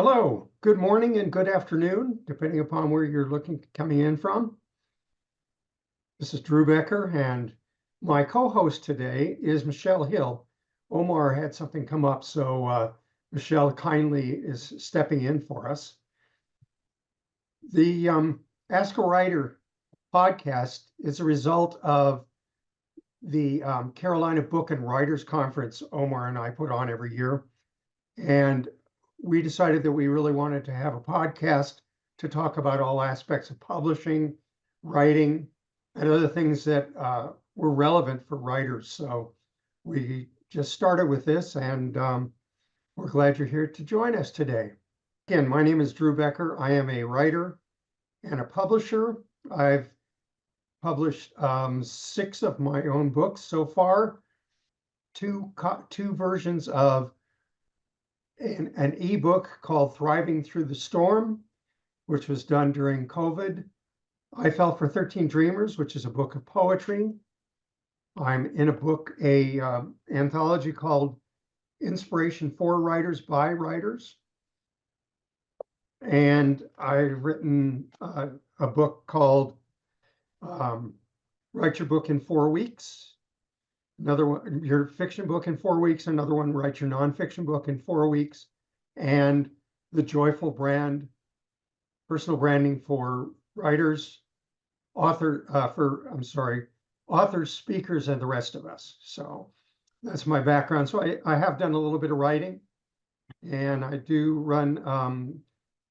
Hello, good morning and good afternoon, depending upon where you're coming in from. This is Drew Becker, and my co-host today is Michelle Hill. Omar had something come up, so Michelle kindly is stepping in for us. The Ask a Writer podcast is a result of the Carolina Book and Writers Conference Omar and I put on every year. And we decided that we really wanted to have a podcast to talk about all aspects of publishing, writing, and other things that were relevant for writers. So we just started with this, and we're glad you're here to join us today. Again, my name is Drew Becker. I am a writer and a publisher. I've published 6 of my own books so far, two versions of an ebook called Thriving Through the Storm, which was done during COVID. I Fell for 13 Dreamers, which is a book of poetry. I'm in a book, anthology called Inspiration for Writers by Writers. And I've written a book called Write Your Book in 4 Weeks. Another one, your fiction book in 4 weeks, another one, write your nonfiction book in 4 weeks, and the Joyful Brand, personal branding for writers, authors, speakers, and the rest of us. So that's my background. So I have done a little bit of writing, and I do run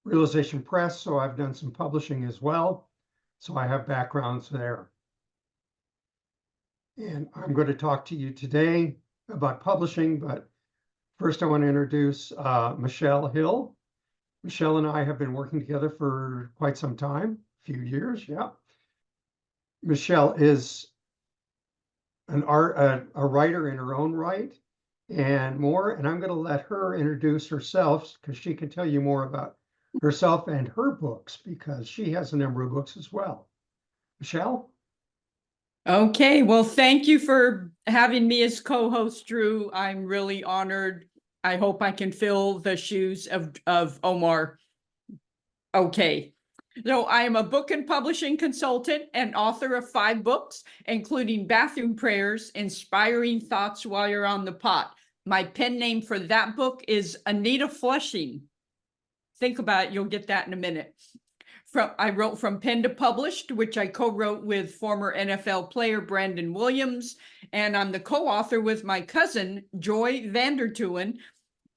Realization Press, so I've done some publishing as well. So I have backgrounds there. And I'm going to talk to you today about publishing, but first I want to introduce Michelle Hill. Michelle and I have been working together for quite some time, a few years, yeah. Michelle is a writer in her own right and more, and I'm going to let her introduce herself because she can tell you more about herself and her books because she has a number of books as well. Michelle? Okay, well, thank you for having me as co-host, Drew. I'm really honored. I hope I can fill the shoes of Omar. Okay, so I am a book and publishing consultant and author of 5 books, including Bathroom Prayers, Inspiring Thoughts While You're on the Pot. My pen name for that book is Anita Flushing. Think about it, you'll get that in a minute. I wrote From Pen to Published, which I co-wrote with former NFL player Brandon Williams, and I'm the co-author with my cousin Joy Vandertooen,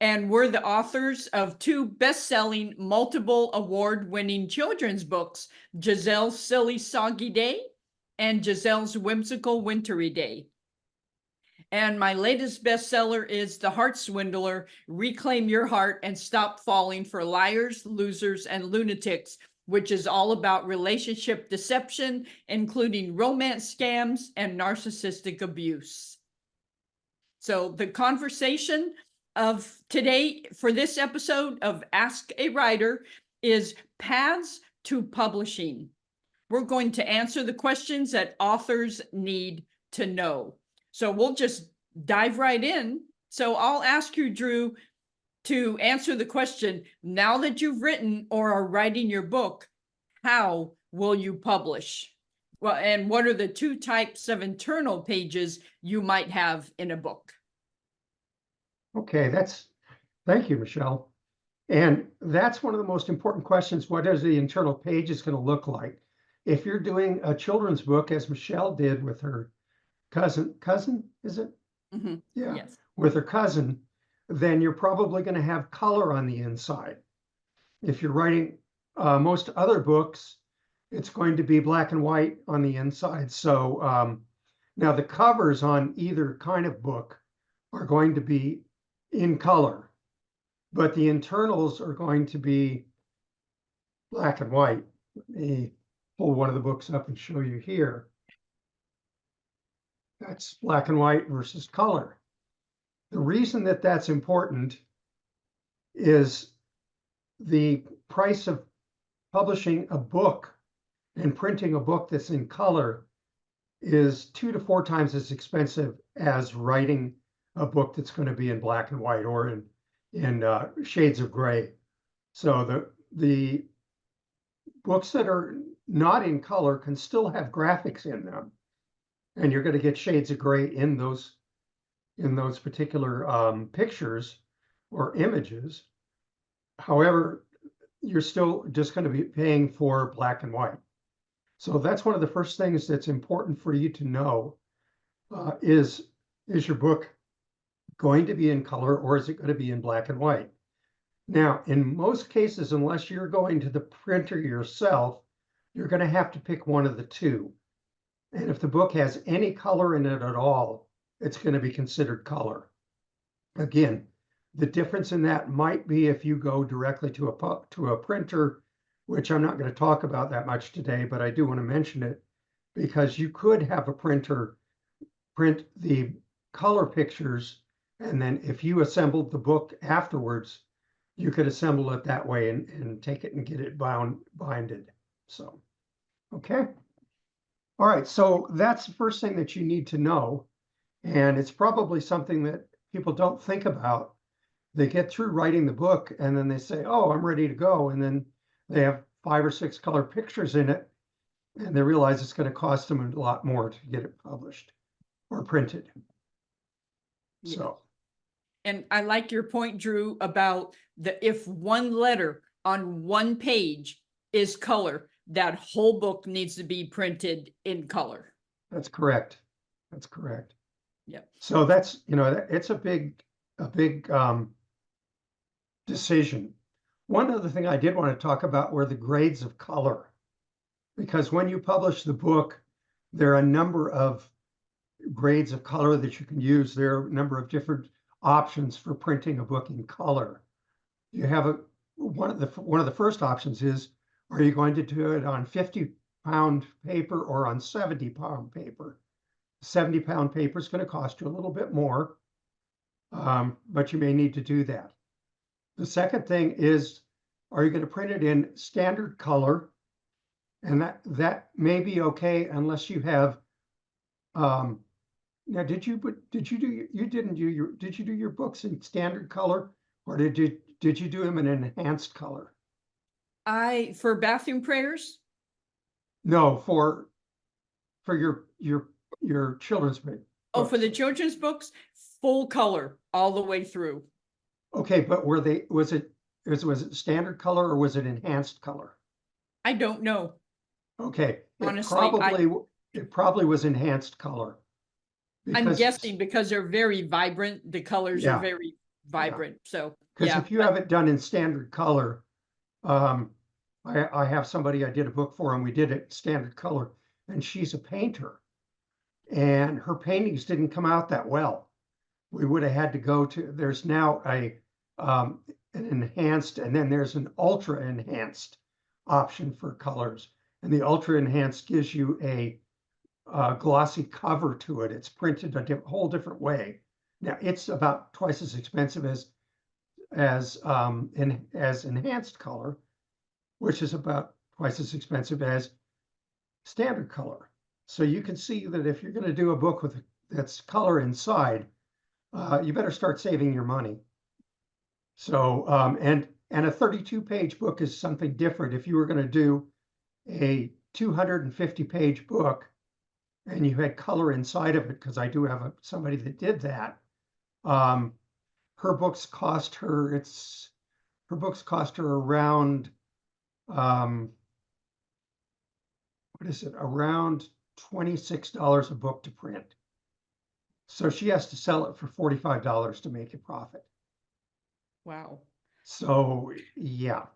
and we're the authors of 2 best-selling, multiple award-winning children's books, Giselle's Silly Soggy Day and Giselle's Whimsical Wintry Day. And my latest bestseller is The Heart Swindler, Reclaim Your Heart and Stop Falling for Liars, Losers, and Lunatics, which is all about relationship deception, including romance scams and narcissistic abuse. So the conversation of today for this episode of Ask a Writer is paths to publishing. We're going to answer the questions that authors need to know. So we'll just dive right in. So I'll ask you, Drew, to answer the question, now that you've written or are writing your book, how will you publish? Well, and what are the 2 types of internal pages you might have in a book? Okay, thank you, Michelle. And that's one of the most important questions. What is the internal pages going to look like? If you're doing a children's book, as Michelle did with her cousin, is it? Mm-hmm. Yeah, yes. With her cousin, then you're probably going to have color on the inside. If you're writing most other books, it's going to be black and white on the inside. So now the covers on either kind of book are going to be in color, but the internals are going to be black and white. Let me pull one of the books up and show you here. That's black and white versus color. The reason that that's important is the price of publishing a book and printing a book that's in color is 2 to 4 times as expensive as writing a book that's going to be in black and white or in shades of gray. So the books that are not in color can still have graphics in them. And you're going to get shades of gray in those particular pictures or images. However, you're still just going to be paying for black and white. So that's one of the first things that's important for you to know is your book going to be in color or is it going to be in black and white? Now, in most cases, unless you're going to the printer yourself, you're going to have to pick one of the two. And if the book has any color in it at all, it's going to be considered color. Again, the difference in that might be if you go directly to a printer, which I'm not going to talk about that much today, but I do want to mention it because you could have a printer print the color pictures, and then if you assembled the book afterwards, you could assemble it that way and take it and get it binded. So, okay. All right, so that's the first thing that you need to know. And it's probably something that people don't think about. They get through writing the book and then they say, oh, I'm ready to go. And then they have 5 or 6 color pictures in it and they realize it's going to cost them a lot more to get it published or printed. Yeah. So, and I like your point, Drew, about if one letter on one page is color, that whole book needs to be printed in color. that's correct. That's correct. Yep. So that's, it's a big decision. One other thing I did want to talk about were the grades of color, because when you publish the book, there are a number of grades of color that you can use. There are a number of different options for printing a book in color. You have one of the first options is, are you going to do it on 50-pound paper or on 70-pound paper? 70-pound paper is going to cost you a little bit more, but you may need to do that. The second thing is, are you going to print it in standard color? And that may be okay unless you have. Now, did you do your books in standard color, or did you do them in enhanced color? For bathroom prayers? No, for your children's book. Oh, for the children's books, full color all the way through. Okay, but was it standard color or was it enhanced color? I don't know. Okay, Honestly, it probably was enhanced color. I'm guessing because they're very vibrant. The colors are very vibrant. So because if you have it done in standard color, I have somebody I did a book for, and we did it standard color, and she's a painter, and her paintings didn't come out that well. We would have had to go to. There's now an enhanced, and then there's an ultra enhanced option for colors, and the ultra enhanced gives you a glossy cover to it. It's printed a whole different way. Now it's about twice as expensive as enhanced color, which is about twice as expensive as standard color. So you can see that if you're going to do a book that's color inside, you better start saving your money. So and a 32-page book is something different. If you were going to do a 250-page book and you had color inside of it, because I do have somebody that did that, her books cost her around around $26 a book to print. So she has to sell it for $45 to make a profit. Wow. So yeah.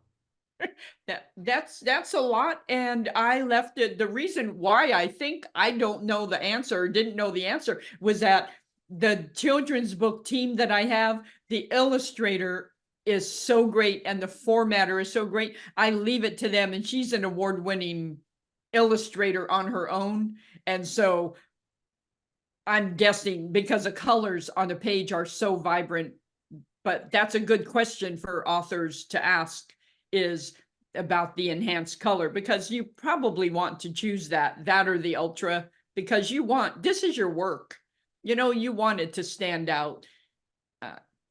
That's a lot. And I left it. The reason why I think I didn't know the answer was that the children's book team that I have, the illustrator is so great and the formatter is so great. I leave it to them, and she's an award-winning illustrator on her own. And so I'm guessing because the colors on the page are so vibrant, but that's a good question for authors to ask, is about the enhanced color, because you probably want to choose that or the ultra, because this is your work. You want it to stand out,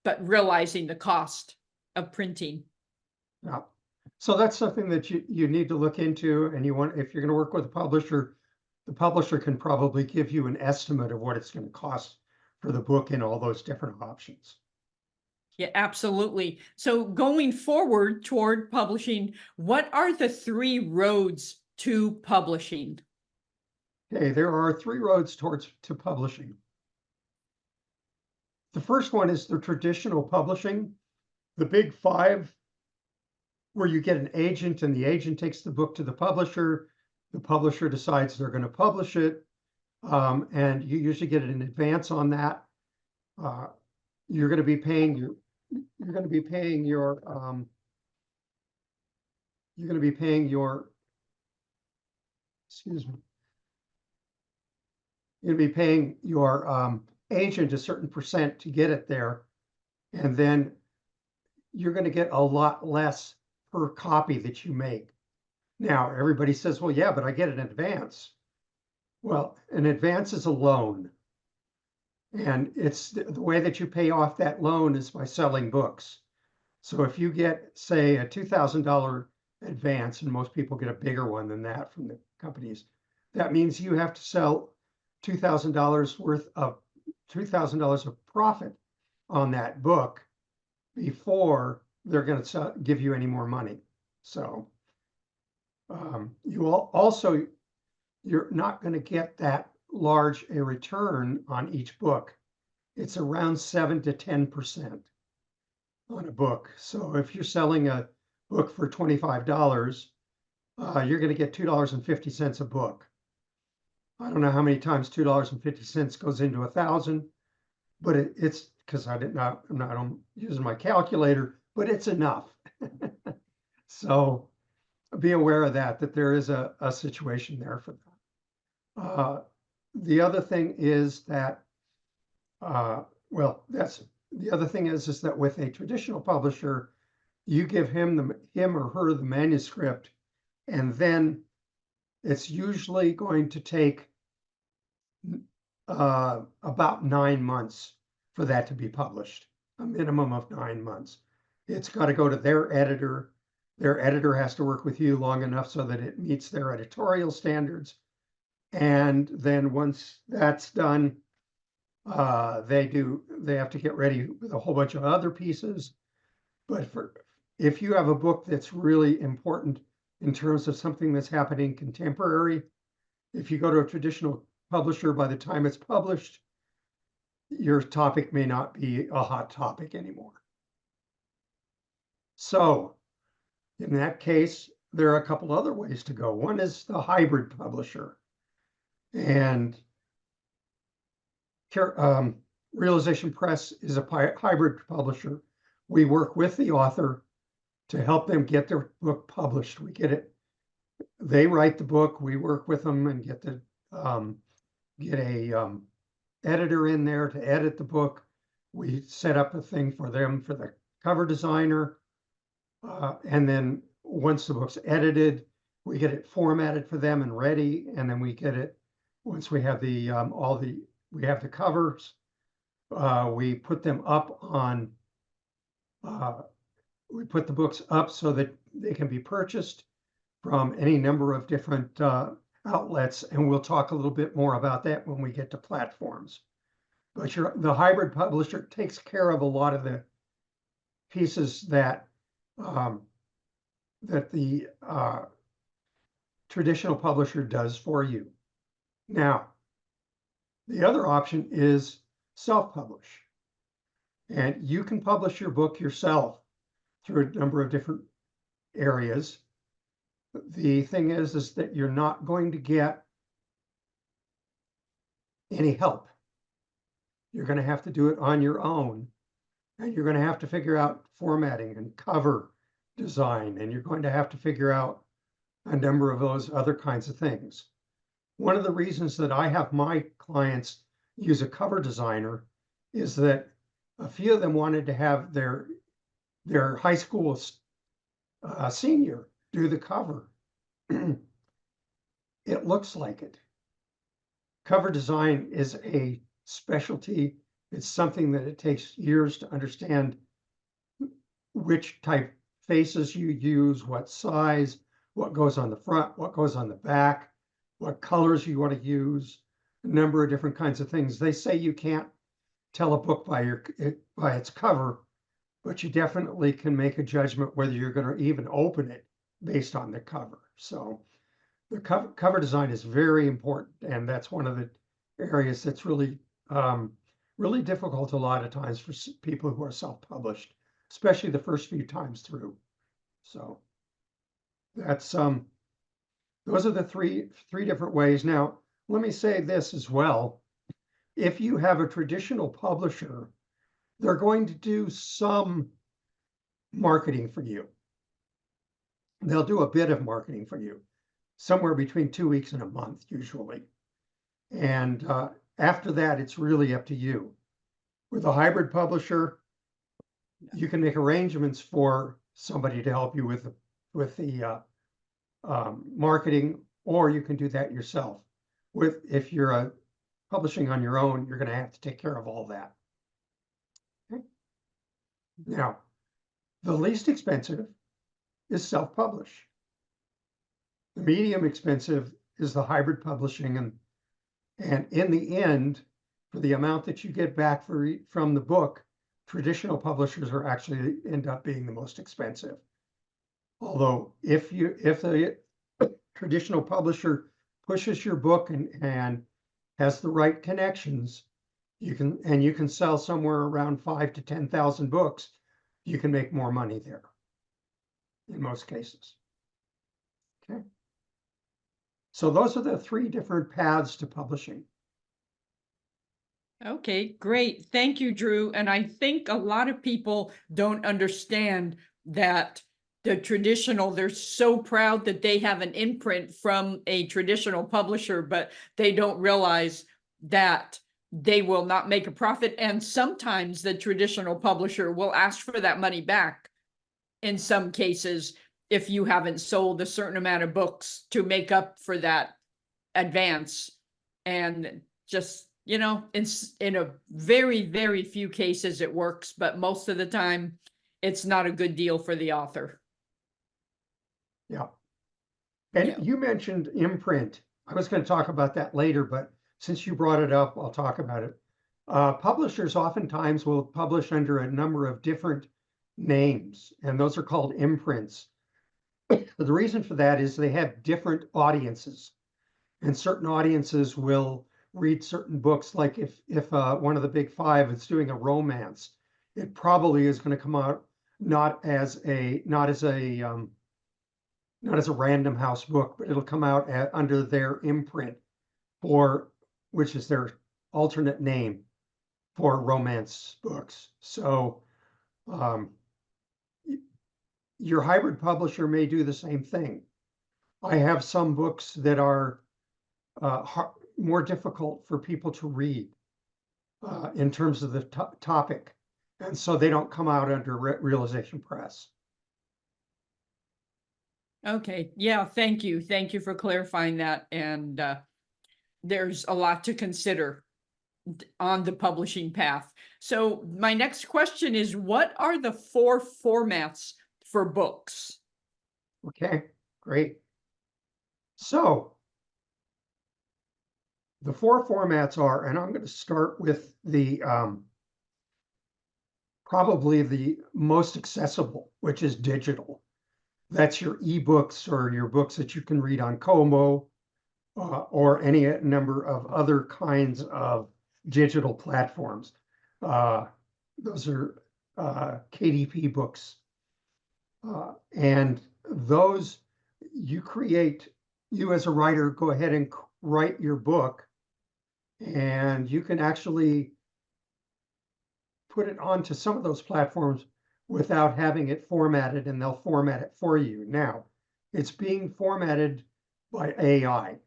but realizing the cost of printing. Yeah. So that's something that you need to look into, and if you're going to work with a publisher, the publisher can probably give you an estimate of what it's going to cost for the book and all those different options. Yeah, absolutely. So going forward toward publishing, what are the 3 roads to publishing? Okay, there are 3 roads to publishing. The first one is the traditional publishing, the big 5, where you get an agent and the agent takes the book to the publisher decides they're going to publish it, and you usually get an advance on that. You're going to be paying your you're going to be paying your excuse me, you're going to be paying your agent a certain percent to get it there, and then you're going to get a lot less per copy that you make. Now, everybody says, well, yeah, but I get an advance. Well, an advance is a loan. And it's the way that you pay off that loan is by selling books. So if you get, say, a $2,000 advance, and most people get a bigger one than that from the companies, that means you have to sell $2,000 of profit on that book before they're going to give you any more money. So you're not going to get that large a return on each book. It's around 7 to 10% on a book. So if you're selling a book for $25, you're going to get $2.50 a book. I don't know how many times $2.50 goes into 1,000, but it's because I'm not using my calculator, but it's enough. So be aware of that there is a situation there for that. The other thing is that, the other thing is that with a traditional publisher, you give him or her the manuscript, and then it's usually going to take about 9 months for that to be published, a minimum of 9 months. It's got to go to their editor. Their editor has to work with you long enough so that it meets their editorial standards. And then once that's done, they have to get ready with a whole bunch of other pieces. But if you have a book that's really important in terms of something that's happening contemporary, if you go to a traditional publisher, by the time it's published, your topic may not be a hot topic anymore. So in that case, there are a couple other ways to go. One is the hybrid publisher. And Realization Press is a hybrid publisher. We work with the author to help them get their book published. We get it. They write the book. We work with them and get a editor in there to edit the book. We set up a thing for them for the cover designer. And then once the book's edited, we get it formatted for them and ready. And then we get it, once we have the covers, we put them up on, we put the books up so that they can be purchased from any number of different outlets. And we'll talk a little bit more about that when we get to platforms. But the hybrid publisher takes care of a lot of the pieces that the traditional publisher does for you. Now, the other option is self-publish. And you can publish your book yourself through a number of different areas. The thing is that you're not going to get any help. You're going to have to do it on your own. And you're going to have to figure out formatting and cover design. And you're going to have to figure out a number of those other kinds of things. One of the reasons that I have my clients use a cover designer is that a few of them wanted to have their high school senior do the cover. It looks like it. Cover design is a specialty. It's something that it takes years to understand which type faces you use, what size, what goes on the front, what goes on the back, what colors you want to use, a number of different kinds of things. They say you can't tell a book by its cover, but you definitely can make a judgment whether you're going to even open it based on the cover. So the cover design is very important, and that's one of the areas that's really really difficult a lot of times for people who are self-published, especially the first few times through. So that's those are the three different ways. Now, let me say this as well. If you have a traditional publisher, they're going to do some marketing for you. They'll do a bit of marketing for you, somewhere between 2 weeks and a month, usually. And after that, it's really up to you. With a hybrid publisher, you can make arrangements for somebody to help you with the marketing, or you can do that yourself. If you're publishing on your own, you're going to have to take care of all that. Okay. Now, the least expensive is self-publish. The medium expensive is the hybrid publishing, and in the end, for the amount that you get back from the book, traditional publishers are actually end up being the most expensive. Although if the traditional publisher pushes your book and has the right connections, you can sell somewhere around 5,000 to 10,000 books, you can make more money there in most cases. Okay. So those are the three different paths to publishing. Okay, great. Thank you, Drew. And I think a lot of people don't understand that the traditional, they're so proud that they have an imprint from a traditional publisher, but they don't realize that they will not make a profit. And sometimes the traditional publisher will ask for that money back in some cases if you haven't sold a certain amount of books to make up for that advance. And just, you know, it's in a very, very few cases it works, but most of the time it's not a good deal for the author. Yeah. And Yeah. you mentioned imprint. I was going to talk about that later, but since you brought it up, I'll talk about it. Publishers oftentimes will publish under a number of different names, and those are called imprints. The reason for that is they have different audiences, and certain audiences will read certain books. Like if one of the big five is doing a romance, it probably is going to come out not as a Random House book, but it'll come out under their imprint, which is their alternate name for romance books. So your hybrid publisher may do the same thing. I have some books that are more difficult for people to read in terms of the topic, and so they don't come out under Realization Press. Okay. Yeah. Thank you. Thank you for clarifying that. And there's a lot to consider on the publishing path. So my next question is, what are the 4 formats for books? Okay, great. So the 4 formats are, and I'm going to start with the probably the most accessible, which is digital. That's your ebooks or your books that you can read on Kobo or any number of other kinds of digital platforms. Those are KDP books. And those you as a writer go ahead and write your book, and you can actually put it onto some of those platforms without having it formatted, and they'll format it for you. Now, it's being formatted by AI.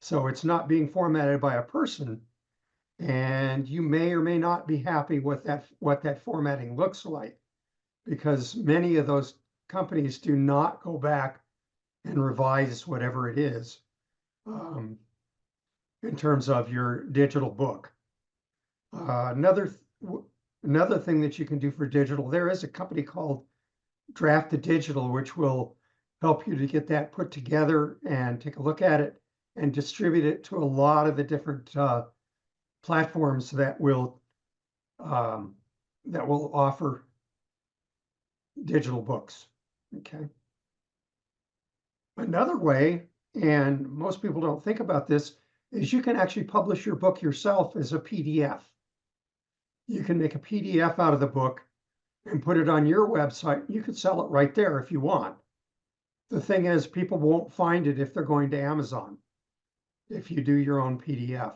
So it's not being formatted by a person, and you may or may not be happy with what that formatting looks like, because many of those companies do not go back and revise whatever it is in terms of your digital book. Another thing that you can do for digital, there is a company called Draft to Digital, which will help you to get that put together and take a look at it and distribute it to a lot of the different platforms that will offer digital books. Okay. Another way, and most people don't think about this, is you can actually publish your book yourself as a PDF. You can make a PDF out of the book and put it on your website. You could sell it right there if you want. The thing is, people won't find it if they're going to Amazon, if you do your own PDF.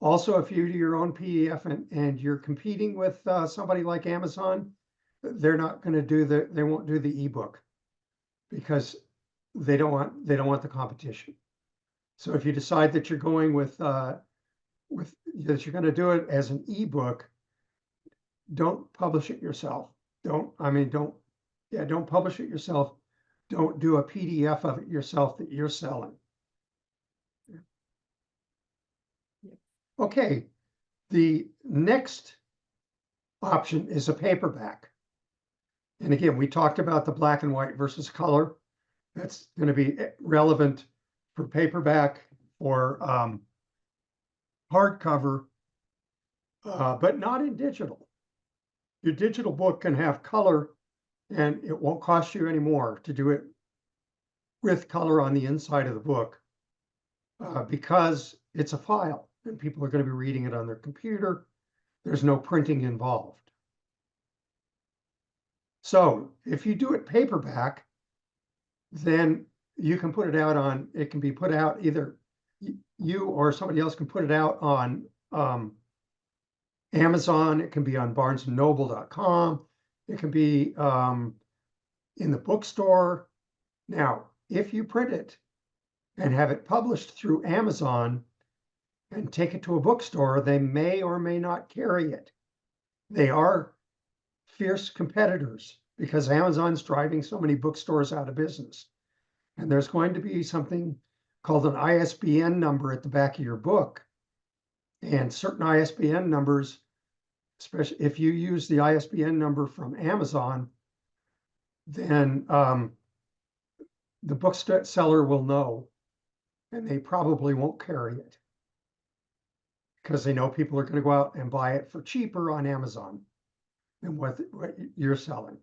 Also, if you do your own PDF and you're competing with somebody like Amazon, they're not going to do they won't do the ebook because they don't want the competition. So if you decide that you're going with that you're going to do it as an ebook, don't publish it yourself. Don't publish it yourself. Don't do a PDF of it yourself that you're selling. Okay, the next option is a paperback. And again, we talked about the black and white versus color. That's going to be relevant for paperback or hardcover, but not in digital. Your digital book can have color, and it won't cost you any more to do it with color on the inside of the book because it's a file and people are going to be reading it on their computer. There's no printing involved. So if you do it paperback, then you can put it out on, it can be put out either you or somebody else can put it out on Amazon. It can be on barnesandnoble.com. It can be in the bookstore. Now, if you print it and have it published through Amazon and take it to a bookstore, they may or may not carry it. They are fierce competitors because Amazon's driving so many bookstores out of business. And there's going to be something called an ISBN number at the back of your book. And certain ISBN numbers, especially if you use the ISBN number from Amazon, then the bookseller will know, and they probably won't carry it because they know people are going to go out and buy it for cheaper on Amazon than what you're selling.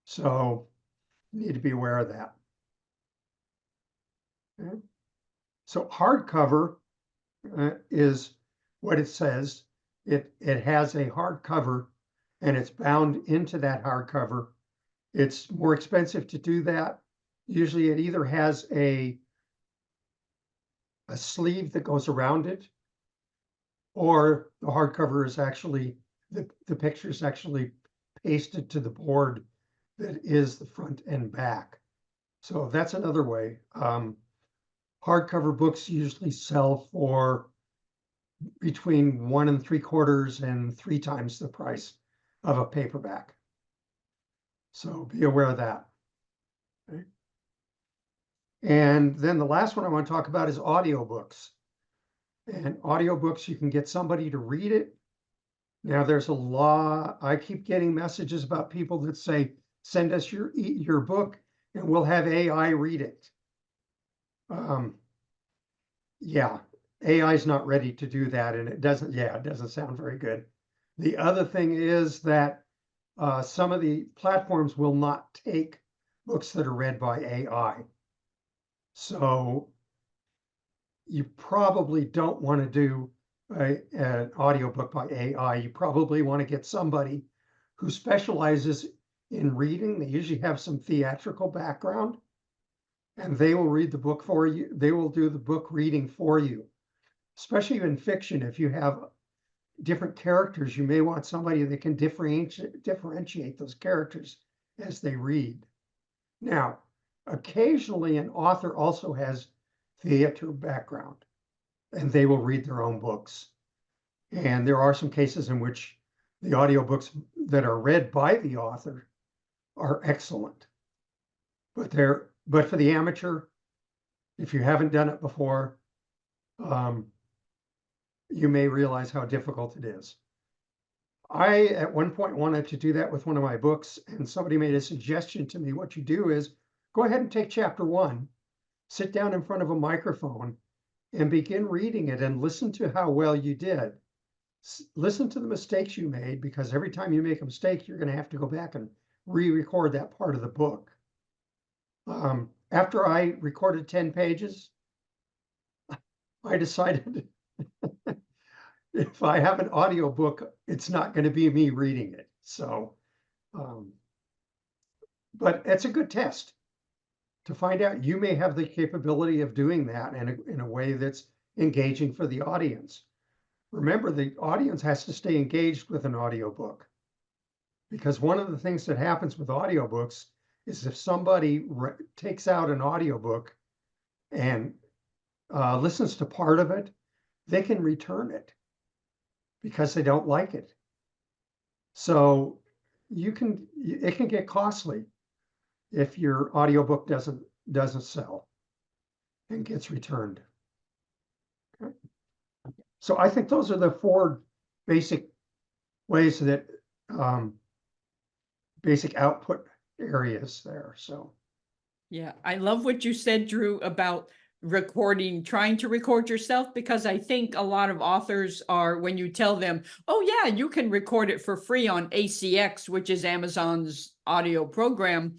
So you need to be aware of that. Okay. So hardcover is what it says. It has a hardcover and it's bound into that hardcover. It's more expensive to do that. Usually it either has a sleeve that goes around it, or the hardcover is actually, the picture is actually pasted to the board that is the front and back. So that's another way. Hardcover books usually sell for between 1 3/4 and 3 times the price of a paperback. So be aware of that. Okay. And then the last one I want to talk about is audiobooks. And audiobooks, you can get somebody to read it. Now there's a law. I keep getting messages about people that say, send us your book and we'll have AI read it. Yeah, AI is not ready to do that, and it doesn't sound very good. The other thing is that some of the platforms will not take books that are read by AI. So you probably don't want to do an audiobook by AI. You probably want to get somebody who specializes in reading. They usually have some theatrical background, and they will read the book for you. They will do the book reading for you, especially in fiction. If you have different characters, you may want somebody that can differentiate those characters as they read. Now, occasionally an author also has theater background, and they will read their own books. And there are some cases in which the audiobooks that are read by the author are excellent. But for the amateur, if you haven't done it before, you may realize how difficult it is. I, at one point, wanted to do that with one of my books, and somebody made a suggestion to me. What you do is go ahead and take chapter 1, sit down in front of a microphone, and begin reading it and listen to how well you did. Listen to the mistakes you made, because every time you make a mistake, you're going to have to go back and re-record that part of the book. After I recorded 10 pages, I decided if I have an audiobook, it's not going to be me reading it. So, but it's a good test to find out. You may have the capability of doing that in a way that's engaging for the audience. Remember, the audience has to stay engaged with an audiobook, because one of the things that happens with audiobooks is if somebody takes out an audiobook and listens to part of it, they can return it because they don't like it. So it can get costly if your audiobook doesn't sell and gets returned. Okay. So I think those are the 4 basic ways that basic output areas there. So Yeah, I love what you said, Drew, about trying to record yourself, because I think a lot of authors are, when you tell them, oh yeah, you can record it for free on ACX, which is Amazon's audio program,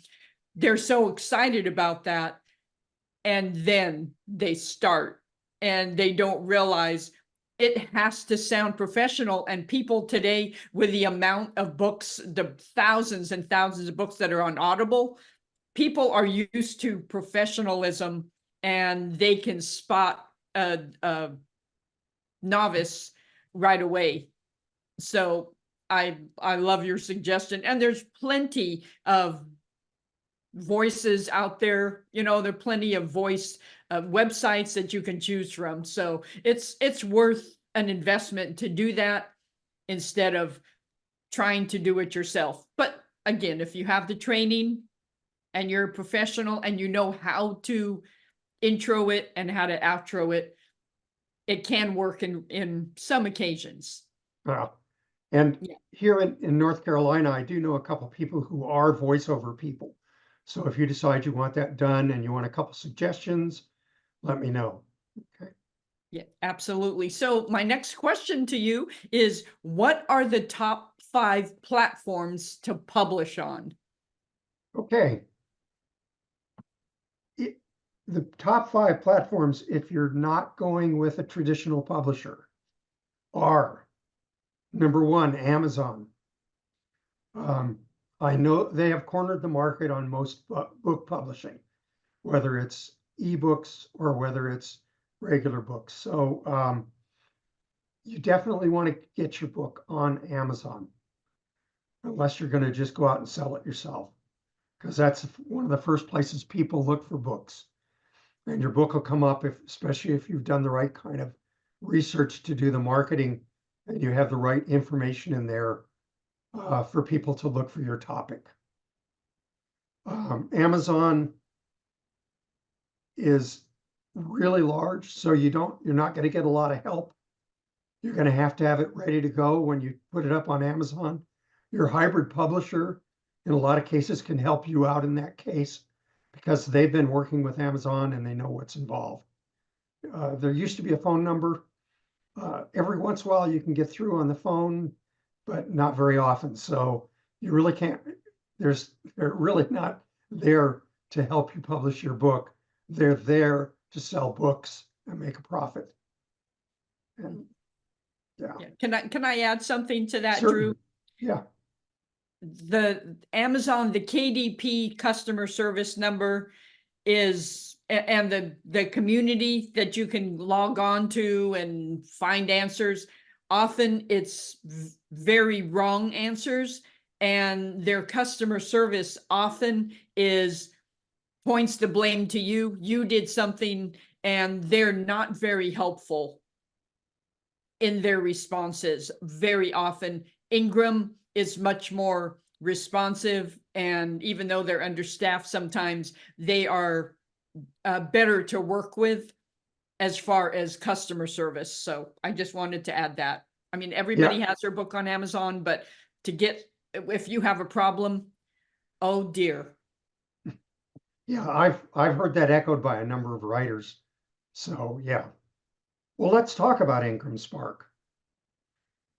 they're so excited about that. And then they start and they don't realize it has to sound professional. And people today, with the amount of books, the thousands and thousands of books that are on Audible, people are used to professionalism, and they can spot a novice right away. So I love your suggestion. And there's plenty of voices out there. There are plenty of voice websites that you can choose from. So it's worth an investment to do that instead of trying to do it yourself. But again, if you have the training and you're a professional and you know how to intro it and how to outro it, it can work in some occasions. And Yeah. Here in North Carolina, I do know a couple of people who are voiceover people. So if you decide you want that done and you want a couple suggestions, let me know. Okay. Yeah, absolutely. So my next question to you is, what are the top 5 platforms to publish on? Okay. The top 5 platforms, if you're not going with a traditional publisher, are number 1, Amazon. I know they have cornered the market on most book publishing, whether it's ebooks or whether it's regular books. So you definitely want to get your book on Amazon, unless you're going to just go out and sell it yourself, because that's one of the first places people look for books. And your book will come up, especially if you've done the right kind of research to do the marketing and you have the right information in there for people to look for your topic. Amazon is really large, so you're not going to get a lot of help. You're going to have it ready to go when you put it up on Amazon. Your hybrid publisher, in a lot of cases, can help you out in that case, because they've been working with Amazon and they know what's involved. There used to be a phone number. Every once in a while you can get through on the phone, but not very often. So you really can't, they're really not there to help you publish your book. They're there to sell books and make a profit. And yeah. Can I add something to that, Certainly. Drew? Yeah. The Amazon, the KDP customer service number is, and the community that you can log on to and find answers, often it's very wrong answers, and their customer service often points the blame to you. You did something, and they're not very helpful in their responses. Very often Ingram is much more responsive, and even though they're understaffed sometimes, they are better to work with as far as customer service. So I just wanted to add that. I mean, everybody has their book on Amazon, but to get, if you have a problem, oh dear. Yeah, I've heard that echoed by a number of writers. So yeah. Well, let's talk about Ingram Spark.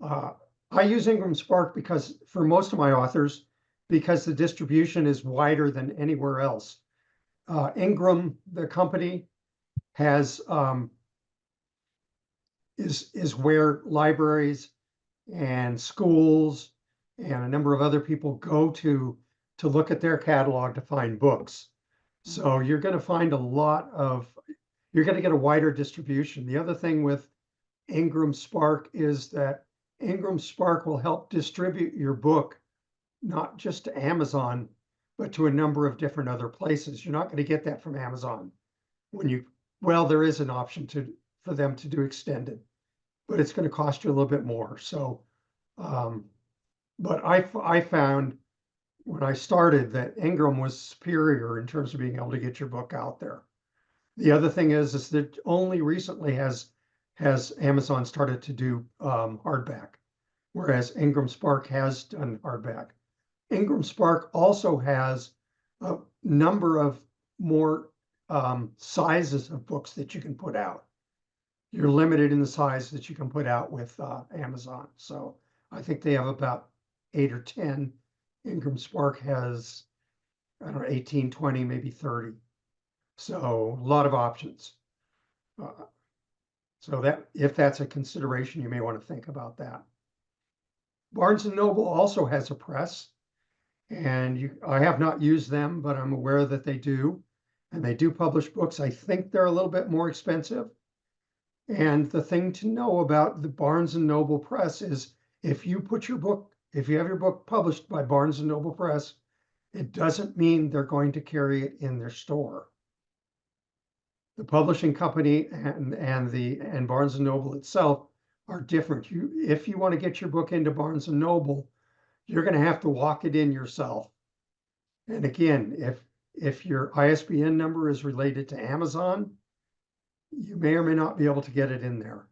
I use Ingram Spark because for most of my authors, because the distribution is wider than anywhere else. Ingram, the company, has is where libraries and schools and a number of other people go to look at their catalog to find books. So you're going to find you're going to get a wider distribution. The other thing with Ingram Spark is that Ingram Spark will help distribute your book, not just to Amazon, but to a number of different other places. You're not going to get that from Amazon well, there is an option for them to do extended, but it's going to cost you a little bit more. So, but I found when I started that Ingram was superior in terms of being able to get your book out there. The other thing is that only recently has Amazon started to do hardback, whereas Ingram Spark has done hardback. Ingram Spark also has a number of more sizes of books that you can put out. You're limited in the size that you can put out with Amazon. So I think they have about 8 or 10. Ingram Spark has, I don't know, 18, 20, maybe 30. So a lot of options. So that if that's a consideration, you may want to think about that. Barnes & Noble also has a press, and I have not used them, but I'm aware that they do, and they do publish books. I think they're a little bit more expensive. And the thing to know about the Barnes & Noble Press is if you have your book published by Barnes & Noble Press, it doesn't mean they're going to carry it in their store. The publishing company and Barnes & Noble itself are different. If you want to get your book into Barnes & Noble, you're going to have to walk it in yourself. And again, if your ISBN number is related to Amazon, you may or may not be able to get it in there.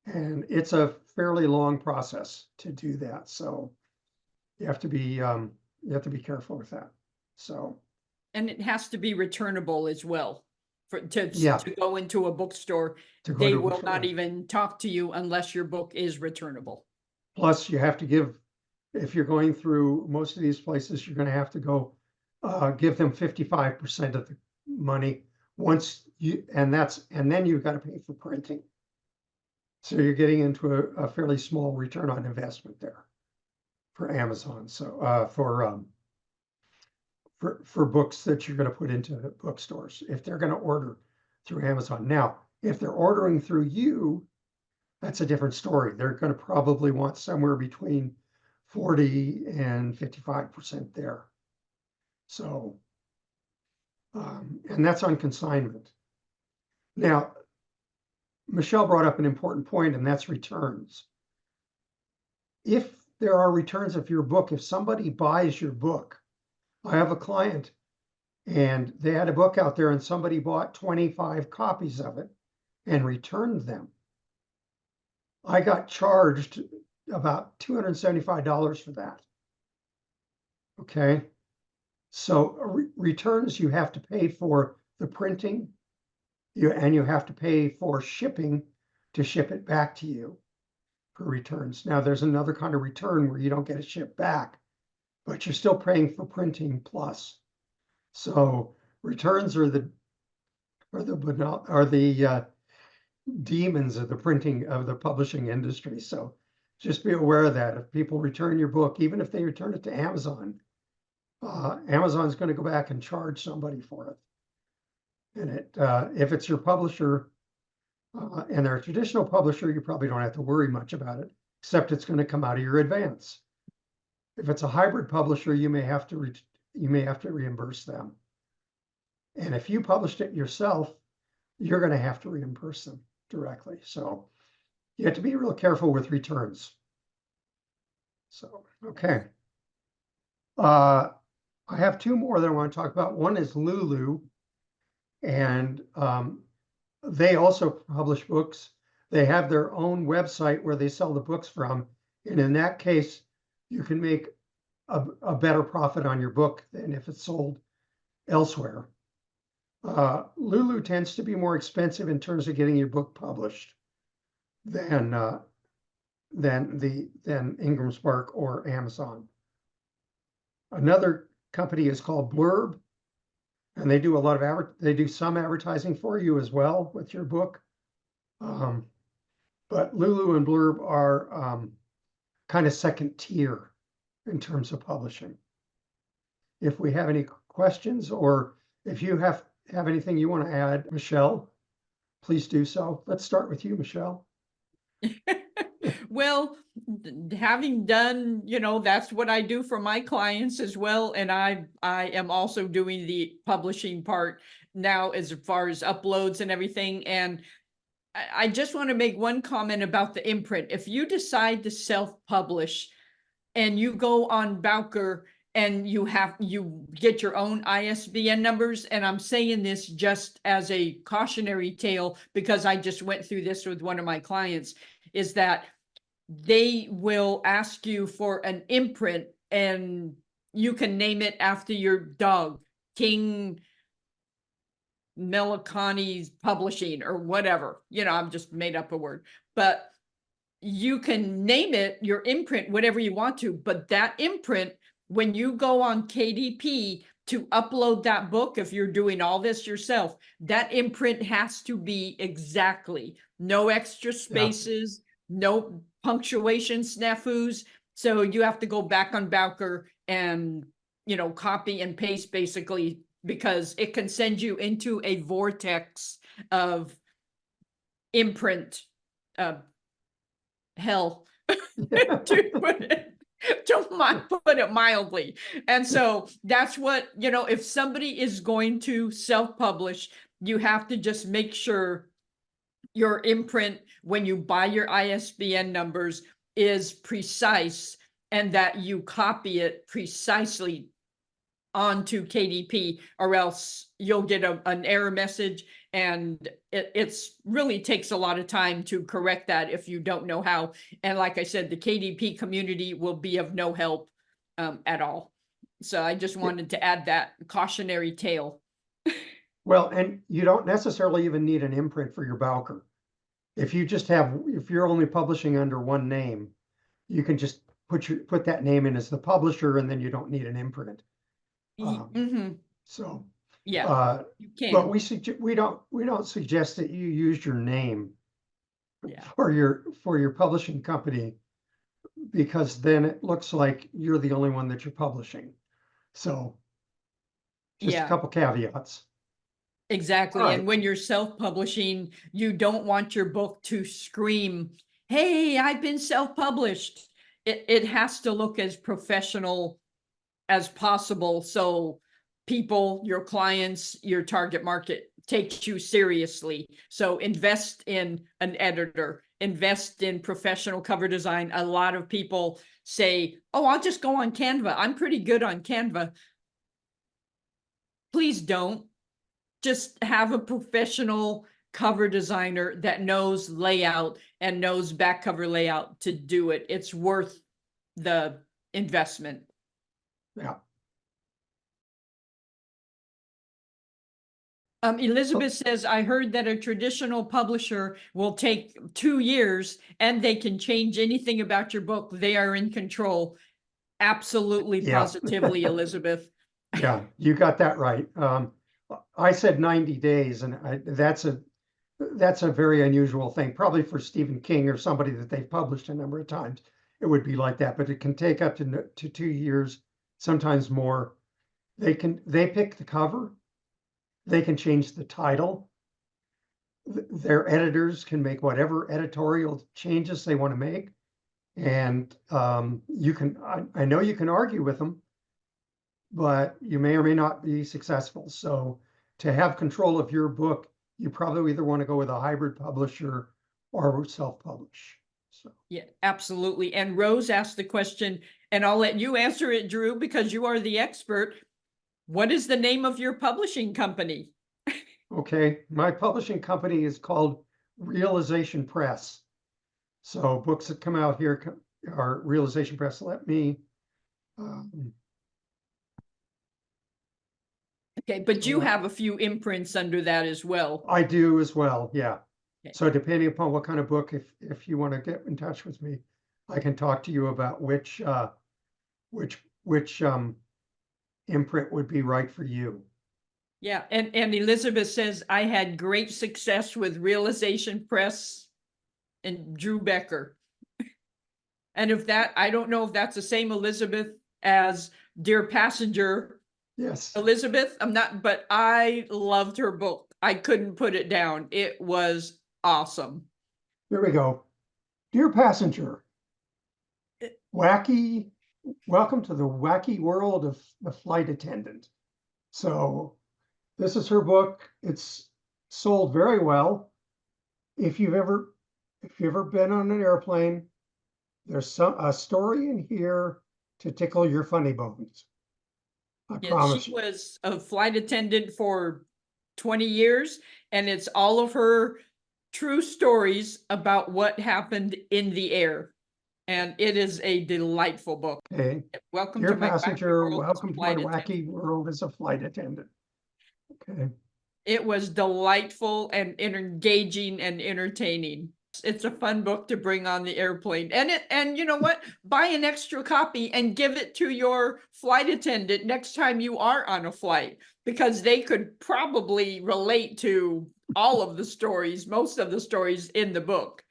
And it's a fairly long process to do that. So you have to be careful with that. So. And it has to be returnable as well. Yeah. To go into a bookstore, they will not even talk to you unless your book is returnable. Plus, you have to give, if you're going through most of these places, you're going to have to go give them 55% of the money and then you've got to pay for printing. So you're getting into a fairly small return on investment there for Amazon. So for books that you're going to put into bookstores, if they're going to order through Amazon. Now, if they're ordering through you, that's a different story. They're going to probably want somewhere between 40 and 55% there. So, and that's on consignment. Now, Michelle brought up an important point, and that's returns. If there are returns of your book, if somebody buys your book, I have a client and they had a book out there and somebody bought 25 copies of it and returned them. I got charged about $275 for that. Okay. So returns, you have to pay for the printing and you have to pay for shipping to ship it back to you for returns. Now there's another kind of return where you don't get it shipped back, but you're still paying for printing plus. So returns are the demons of the printing of the publishing industry. So just be aware of that. If people return your book, even if they return it to Amazon, Amazon's going to go back and charge somebody for it. And if it's your publisher and they're a traditional publisher, you probably don't have to worry much about it, except it's going to come out of your advance. If it's a hybrid publisher, you may have to reimburse them. And if you published it yourself, you're going to have to reimburse them directly. So you have to be real careful with returns. So, okay. I have two more that I want to talk about. One is Lulu, and they also publish books, they have their own website where they sell the books from. And in that case, you can make a better profit on your book than if it's sold elsewhere. Lulu tends to be more expensive in terms of getting your book published than Ingram Spark or Amazon. Another company is called Blurb, and they do a lot of they do some advertising for you as well with your book. But Lulu and Blurb are kind of second tier in terms of publishing. If we have any questions, or if you have anything you want to add, Michelle, please do so. Let's start with you, Michelle. Well, having done, that's what I do for my clients as well. And I am also doing the publishing part now as far as uploads and everything. And I just want to make one comment about the imprint. If you decide to self-publish and you go on Bowker and you get your own ISBN numbers, and I'm saying this just as a cautionary tale because I just went through this with one of my clients, is that they will ask you for an imprint and you can name it after your dog, King Melicani's Publishing or whatever. I'm just made up a word, but you can name it your imprint, whatever you want to, but that imprint, when you go on KDP to upload that book, if you're doing all this yourself, that imprint has to be exactly, no extra spaces, no punctuation snafus. So you have to go back on Bowker and, copy and paste basically, because it can send you into a vortex of imprint hell to put it mildly. And so that's what, if somebody is going to self-publish, you have to just make sure your imprint, when you buy your ISBN numbers, is precise and that you copy it precisely onto KDP, or else you'll get an error message, and it's really takes a lot of time to correct that if you don't know how. And like I said, the KDP community will be of no help at all. So I just wanted to add that cautionary tale. Well, and you don't necessarily even need an imprint for your Bowker. If you're only publishing under one name, you can just put that name in as the publisher, and then you don't need an imprint. So yeah, you can. But we don't suggest that you use your name for your publishing company, because then it looks like you're the only one that you're publishing. So just a couple caveats. Exactly. Right. And when you're self-publishing, you don't want your book to scream, "Hey, I've been self-published." It has to look as professional as possible, so people, your clients, your target market takes you seriously. So invest in an editor, invest in professional cover design. A lot of people say, "Oh, I'll just go on Canva. I'm pretty good on Canva." Please don't. Just have a professional cover designer that knows layout and knows back cover layout to do it. It's worth the investment. Yeah. Elizabeth says, I heard that a traditional publisher will take 2 years and they can change anything about your book. They are in control. Absolutely, positively, Elizabeth. Yeah, you got that right. I said 90 days, and that's a very unusual thing. Probably for Stephen King or somebody that they've published a number of times, it would be like that. But it can take up to 2 years, sometimes more. They pick the cover. They can change the title. Their editors can make whatever editorial changes they want to make. And I know you can argue with them, but you may or may not be successful. So to have control of your book, you probably either want to go with a hybrid publisher or self-publish. So yeah, absolutely. And Rose asked the question, and I'll let you answer it, Drew, because you are the expert. What is the name of your publishing company? Okay, my publishing company is called Realization Press. So books that come out here are Realization Press. Let me, Okay, but you Yeah. have a few imprints under that as well. I do as well, yeah. Okay. So depending upon what kind of book, if you want to get in touch with me, I can talk to you about which imprint would be right for you. Yeah, and Elizabeth says, I had great success with Realization Press and Drew Becker. And if that, I don't know if that's the same Elizabeth as Dear Passenger Yes, Elizabeth. I'm not, but I loved her book. I couldn't put it down. It was awesome. here we go. Dear Passenger, welcome to the wacky world of the flight attendant. So this is her book. It's sold very well. If you've ever been on an airplane, there's a story in here to tickle your funny bones. I Yeah, promise she you. was a flight attendant for 20 years, and it's all of her true stories about what happened in the air. And it is a delightful book. Okay. Welcome Dear to my wacky passenger, world as a welcome to my flight attendant. wacky world as a flight attendant. Okay. It was delightful and engaging and entertaining. It's a fun book to bring on the airplane. And you know what? Buy an extra copy and give it to your flight attendant next time you are on a flight, because they could probably relate to all of the stories, most of the stories in the book.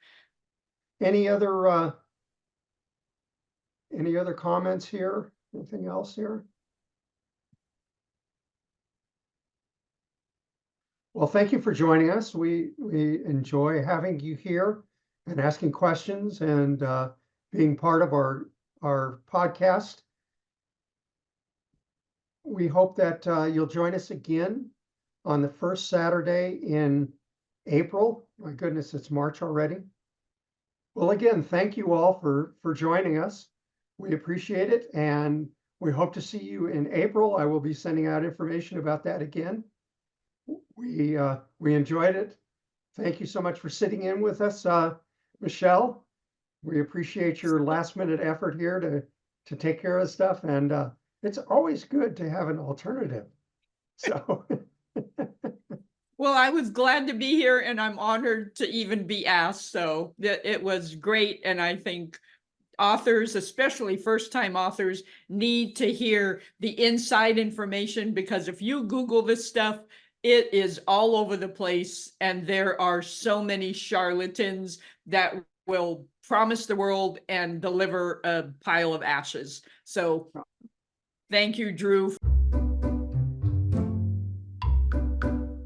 Any other comments here? Anything else here? Well, thank you for joining us. We enjoy having you here and asking questions and being part of our podcast. We hope that you'll join us again on the first Saturday in April. My goodness, it's March already. Well, again, thank you all for joining us. We appreciate it, and we hope to see you in April. I will be sending out information about that again. We enjoyed it. Thank you so much for sitting in with us, Michelle. We appreciate your last minute effort here to take care of stuff, and it's always good to have an alternative. So Well, I was glad to be here, and I'm honored to even be asked. So it was great, and I think authors, especially first-time authors, need to hear the inside information, because if you Google this stuff, it is all over the place, and there are so many charlatans that will promise the world and deliver a pile of ashes. So thank you, Drew.